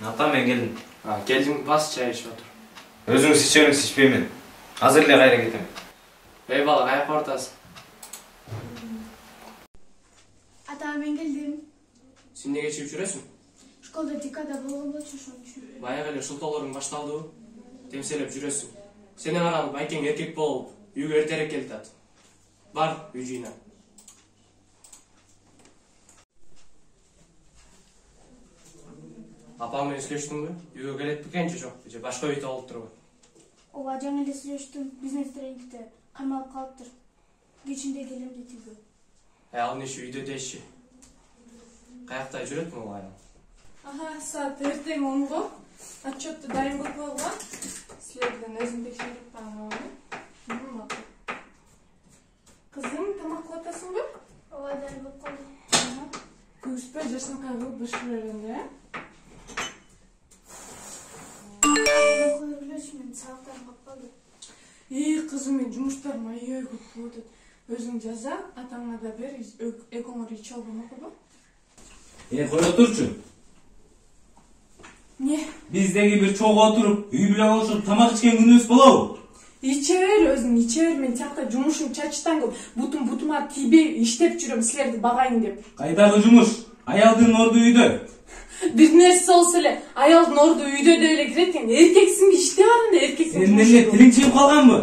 Ата, мен келдім. Келдің, бас чай ішіп отыр. Өзіңіз ішсеңіз ішпеймін. Қазір эле кайра кетем. Ey бала, каяка бартасың? Ата, мен келдим. Сен неге чыгып жүрөсүң? Школда декада болгон болчу ошон. Баягы эле шылтоолоруң башталдыбы? Темселеп жүрөсүң. Сени каралып байкең эркек болуп, үйгө эртерээк келип атат. Бар, үй жыйна. Апаң менен сүйлөштүңбү? Үйгө келет бекенчи жокпу же башка үйдө болуп турбу? Ооба, жаңы эле сүйлөштүм. Бизнес тренингде камалып калыптыр. Кечинде келем дейт үйгө. Ал нече үйдө деши? Каякта жүрөт могу айыл? Саат эртең 10го. Отчетты дайын кылып койгон. Силерден өзүм текшерип багам. Кызым, тамак кылып атасыңбы? Ооба, дайын болуп калдым. Күгүспөй жашынкай кылып бышыр беренде. Кое билесиң, мен сабактарым калып калды. Кызым, мен жумуштарым аябай көп болуп атат. Өзүң жаза, атаңа да бер, экооңор ич алган окуба. Кой отурчу. Не? Биздеги бир чогуу отуруп, үй бүлө болушуп тамак ичкен күнүбүз болобу? Иче бер өзүң, иче бер. Мен тиякта жумушум чачтан көп. Бутума тийбей иштеп жүрөм силерди багайын деп. Кайдагы жумуш? Аялдын орду үйдө. Бир нерсе болсо эле, аялдын орду үйдө деп эле кирет экен. Эркексиңби, иште барында эркексиң. Сен эмне тилиң чыгып калганбы?